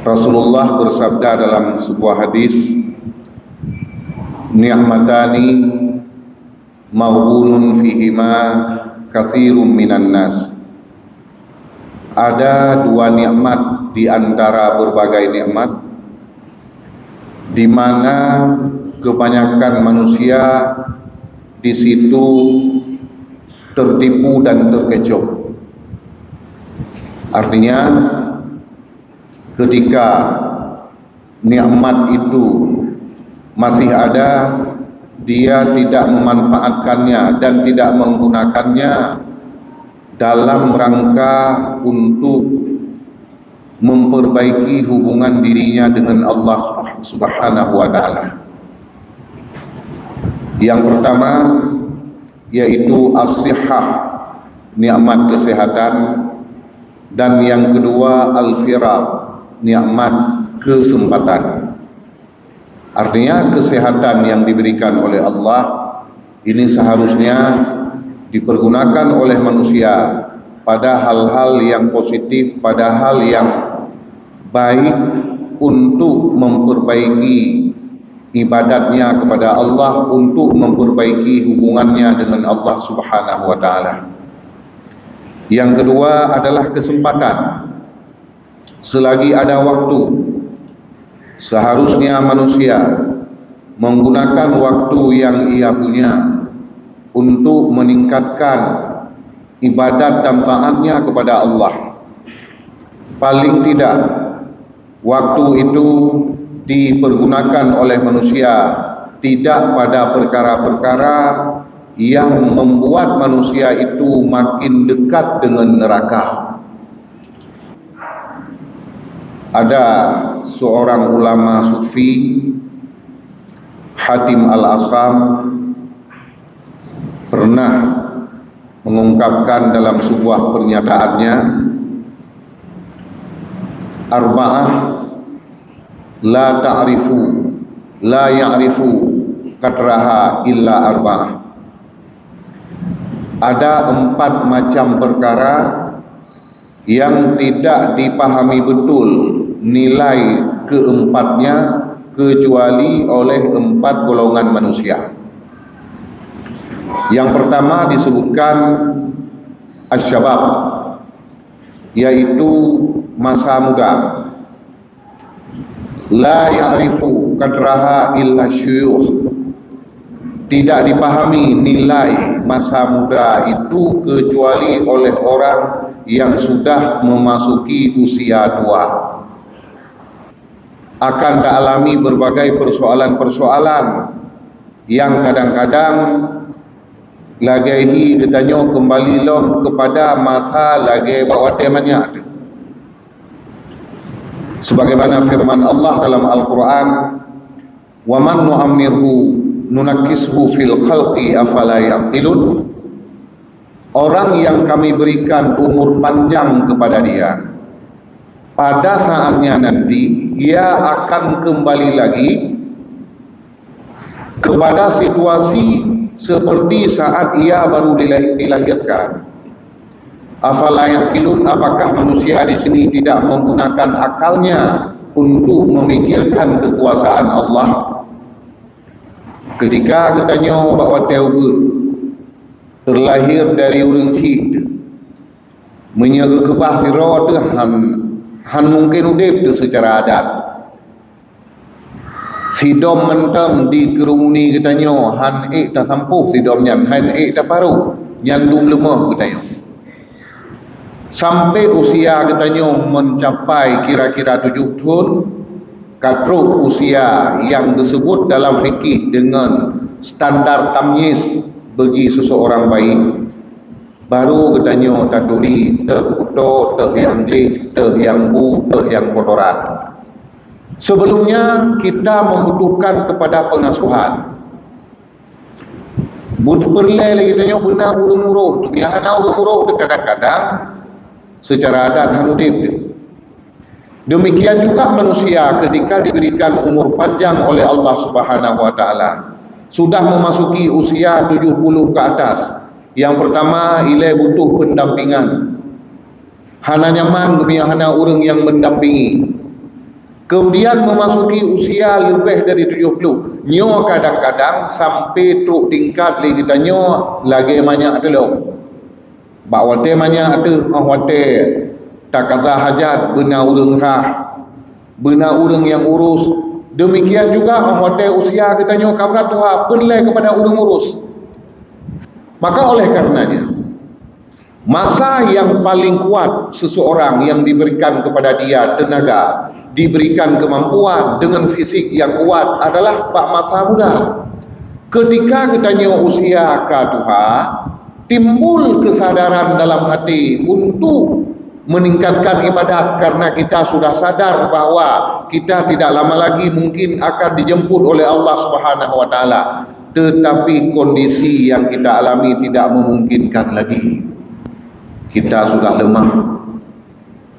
Rasulullah bersabda dalam sebuah hadis, ni'matani maghbunun fihima katsirun minan nas. Ada dua nikmat di antara berbagai nikmat di mana kebanyakan manusia di situ tertipu dan terkecoh. Artinya ketika nikmat itu masih ada, dia tidak memanfaatkannya dan tidak menggunakannya dalam rangka untuk memperbaiki hubungan dirinya dengan Allah Subhanahu wa taala. Yang pertama yaitu as-sihhah, nikmat kesehatan, dan yang kedua al-firaq, nikmat kesempatan. Artinya kesehatan yang diberikan oleh Allah ini seharusnya dipergunakan oleh manusia pada hal-hal yang positif, pada hal yang baik untuk memperbaiki ibadatnya kepada Allah, untuk memperbaiki hubungannya dengan Allah Subhanahu wa taala. Yang kedua adalah kesempatan. Selagi ada waktu, seharusnya manusia menggunakan waktu yang ia punya untuk meningkatkan ibadat dan taatnya kepada Allah. Paling tidak, waktu itu dipergunakan oleh manusia tidak pada perkara-perkara yang membuat manusia itu makin dekat dengan neraka. Ada seorang ulama sufi, Hatim Al-Asam, pernah mengungkapkan dalam sebuah pernyataannya, arba'ah la ta'rifu la ya'rifu qadraha illa arba'ah. Ada 4 macam perkara yang tidak dipahami betul nilai keempatnya kecuali oleh 4 golongan manusia. Yang pertama disebutkan asyabab, yaitu masa muda. La ya'rifu qadraha illa syuyukh, tidak dipahami nilai masa muda itu kecuali oleh orang yang sudah memasuki usia tua. Akan alami berbagai persoalan-persoalan yang kadang-kadang lagi katanya kembali lom kepada masa lagi bawa temanya. Sebagaimana firman Allah dalam Al-Quran, wa man nu'ammirhu nunakkishu fil khalqi afala yaqilun. Orang yang kami berikan umur panjang kepada dia, pada saatnya nanti ia akan kembali lagi kepada situasi seperti saat ia baru dilahirkan. Afala yaqilun, apakah manusia di sini tidak menggunakan akalnya untuk memikirkan kekuasaan Allah? Ketika katanya bahawa Taubat terlahir dari urang cik menyaga kebah firau tu han mungkin udip tu secara adat. Sidom mentang dikerumuni katanya han tak sampuh sidomnya, han tak paru nyandum lemah katanya. Sampai usia katanya mencapai kira-kira 7 tahun, katruk usia yang disebut dalam fikih dengan standar tamyiz bagi seseorang bayi, baru katanya taduri terputo, yang lih, yang bu, yang kotoran. Sebelumnya kita membutuhkan kepada pengasuhan. Butuh perlai lagi tanya benar urung-urung tu, yang hana urung-urung tu kadang-kadang secara adat hanudip. Demikian juga manusia ketika diberikan umur panjang oleh Allah Subhanahu wa taala, sudah memasuki usia 70 ke atas. Yang pertama ia butuh pendampingan. Hana nyaman kami hana orang yang mendampingi. Kemudian memasuki usia lebih dari 70, nyo kadang-kadang sampai truk tingkat lagi kita nyo lagi banyak telok. Bak wate banyak tu, wate tak kata hajat benar urang rah, benar urang yang urus. Demikian juga wate usia kita nyo kabra tuha perlai kepada urang urus. Maka oleh karenanya masa yang paling kuat seseorang yang diberikan kepada dia tenaga, diberikan kemampuan dengan fisik yang kuat adalah pak masa muda. Ketika kita nyo usia katuha, timbul kesadaran dalam hati untuk meningkatkan ibadat karena kita sudah sadar bahwa kita tidak lama lagi mungkin akan dijemput oleh Allah Subhanahu wa taala, tetapi kondisi yang kita alami tidak memungkinkan lagi. Kita sudah lemah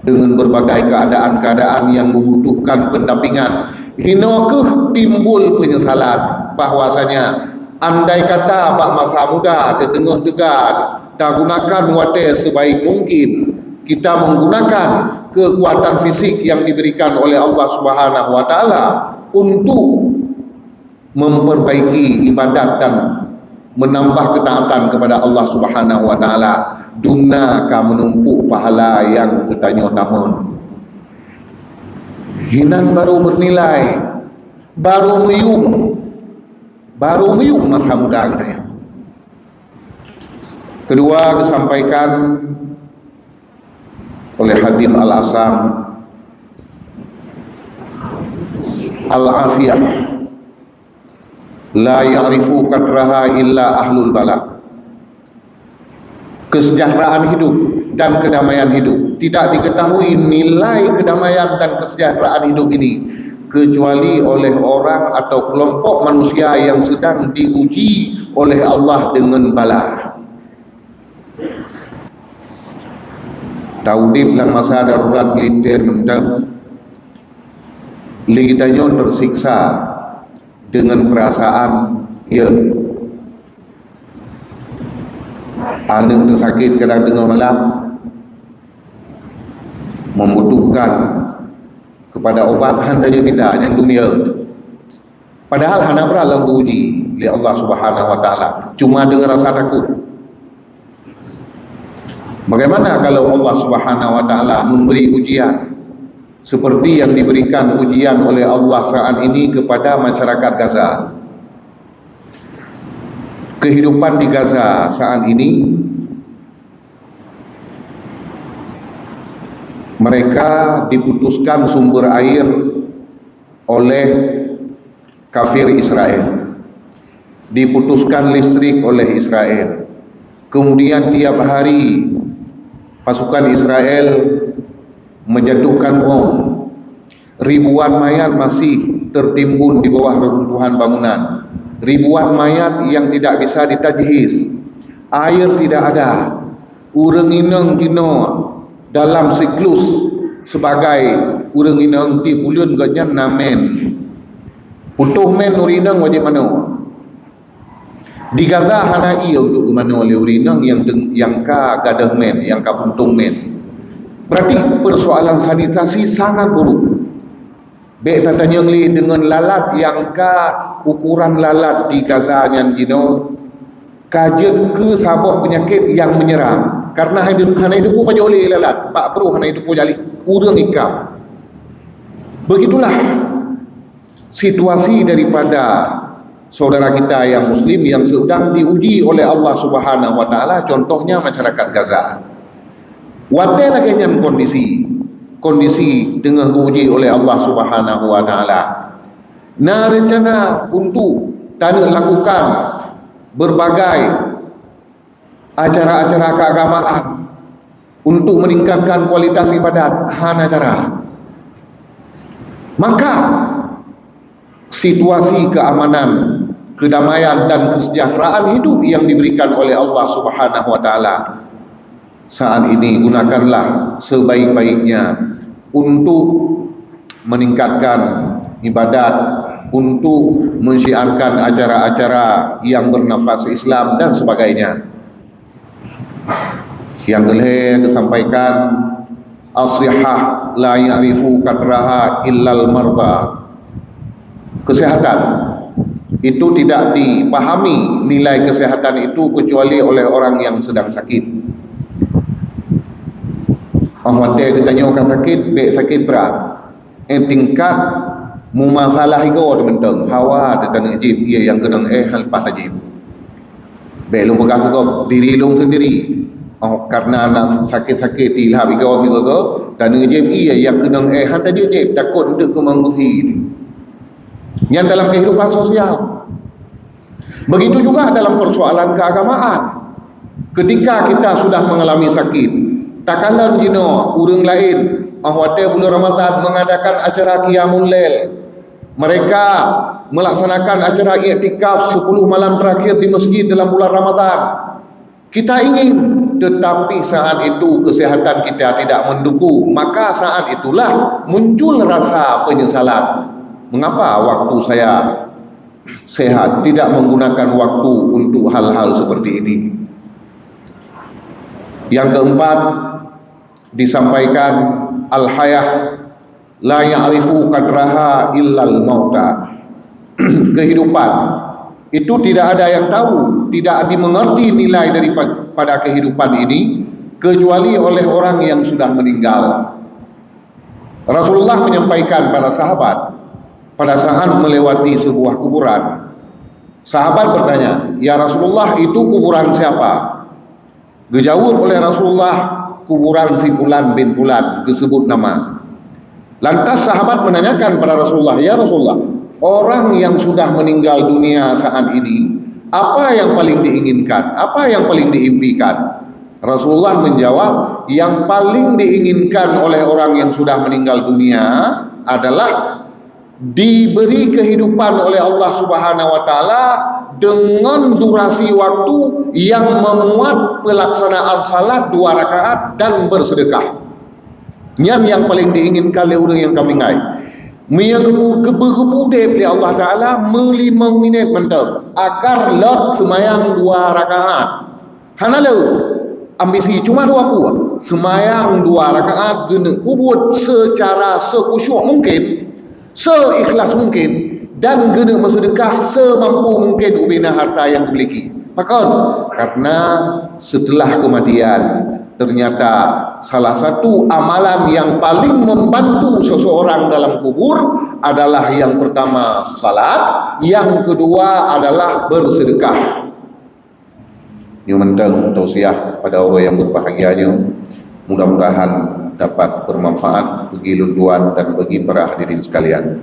dengan berbagai keadaan-keadaan yang membutuhkan pendampingan. Hinokeh timbul penyesalan bahwasanya andai kata pak masa muda tertengah tegak tak gunakan wate sebaik mungkin, kita menggunakan kekuatan fisik yang diberikan oleh Allah Subhanahu wa taala untuk memperbaiki ibadat dan menambah ketaatan kepada Allah Subhanahu wa taala, duna ka menumpuk pahala yang kita nyotamun. Hinan baru bernilai, baru meyung masa muda kita ya. Kedua disampaikan oleh Hadim Al-Asam, al-afiyah la ya'rifu qadraha illa ahlul bala. Kesejahteraan hidup dan kedamaian hidup, tidak diketahui nilai kedamaian dan kesejahteraan hidup ini kecuali oleh orang atau kelompok manusia yang sedang diuji oleh Allah dengan bala. Taudib lang masa darurat militer mentang ligitanya tersiksa dengan perasaan ya anak tersakit kadang tengah malam membutuhkan kepada obat hanya minta yang dunia, padahal hana beralang uji oleh Allah Subhanahu wa taala cuma dengan rasa takut. Bagaimana kalau Allah Subhanahu wa taala memberi ujian seperti yang diberikan ujian oleh Allah saat ini kepada masyarakat Gaza? Kehidupan di Gaza saat ini, mereka diputuskan sumber air oleh kafir Israel, diputuskan listrik oleh Israel, kemudian tiap hari pasukan Israel menjatuhkan bom, ribuan mayat masih tertimbun di bawah reruntuhan bangunan, ribuan mayat yang tidak bisa ditajhis, air tidak ada, urang inang kino dalam siklus sebagai urang inang ti bulan ganyan namen putuh men urinang wajib mano di Gaza hana iya untuk mano oleh urinang yang ka gadah men, yang ka puntung men. Berarti persoalan sanitasi sangat buruk. Baik tatanya li dengan lalat yang ka ukuran lalat di Gaza yang dino kajet ke sabah penyakit yang menyerang karena hana hidup pun pajak oleh lalat pak bro hana hidup pun jali urang ikam. Begitulah situasi daripada saudara kita yang muslim yang sedang diuji oleh Allah Subhanahu wa taala, contohnya masyarakat Gaza. Wate lagi yang kondisi dengan diuji oleh Allah Subhanahu wa taala. Nah, rencana untuk tanah lakukan berbagai acara-acara keagamaan untuk meningkatkan kualitas ibadat hana cara. Maka situasi keamanan, kedamaian dan kesejahteraan hidup yang diberikan oleh Allah Subhanahu wa taala saat ini gunakanlah sebaik-baiknya untuk meningkatkan ibadat, untuk mensiarkan acara-acara yang bernafas Islam dan sebagainya. Yang kelih disampaikan as-sihah la ya'rifu qadraha illal marda. Kesehatan itu tidak dipahami nilai kesehatan itu kecuali oleh orang yang sedang sakit. Orang kita tanya orang sakit, baik sakit berat. Tingkat mumasalah ego teman-teman. Hawa tentang jib, ia yang kena lepas tajib. Baik lu pegang kau diri lu sendiri. Oh, karena nak sakit-sakit ilham ego juga dan jib ia yang kena hantar jib takut untuk kemangusi. Yang dalam kehidupan sosial. Begitu juga dalam persoalan keagamaan. Ketika kita sudah mengalami sakit, tak kalah jino orang lain ahwate bulan Ramadan mengadakan acara Qiyamul Lail. Mereka melaksanakan acara i'tikaf 10 malam terakhir di masjid dalam bulan Ramadan. Kita ingin, tetapi saat itu kesehatan kita tidak mendukung, maka saat itulah muncul rasa penyesalan. Mengapa waktu saya sehat tidak menggunakan waktu untuk hal-hal seperti ini? Yang keempat disampaikan al-hayah la ya'rifu qadraha illal mauta. Kehidupan itu tidak ada yang tahu, tidak dimengerti nilai daripada kehidupan ini kecuali oleh orang yang sudah meninggal. Rasulullah menyampaikan pada sahabat pada saat melewati sebuah kuburan. Sahabat bertanya, "Ya Rasulullah, itu kuburan siapa?" Dijawab oleh Rasulullah, "Kuburan si Fulan bin Fulan," disebut nama. Lantas sahabat menanyakan pada Rasulullah, "Ya Rasulullah, orang yang sudah meninggal dunia saat ini, apa yang paling diinginkan? Apa yang paling diimpikan?" Rasulullah menjawab, yang paling diinginkan oleh orang yang sudah meninggal dunia adalah diberi kehidupan oleh Allah Subhanahu wa taala dengan durasi waktu yang memuat pelaksanaan salat 2 rakaat dan bersedekah. Yang paling diinginkan oleh orang yang kami ngai. Mia kebu oleh Allah taala 5 minit mentang agar lot semayang 2 rakaat. Hanalau ambisi cuma 20. Semayang 2 rakaat guna ubud secara sekusyuk mungkin, seikhlas mungkin, dan guna bersedekah semampu mungkin ubina harta yang dimiliki. Pakon, karena setelah kematian ternyata salah satu amalan yang paling membantu seseorang dalam kubur adalah yang pertama salat, yang kedua adalah bersedekah. Ini mentang tausiah pada orang yang berbahagianya. Mudah-mudahan dapat bermanfaat bagi lunduan dan bagi para hadirin sekalian.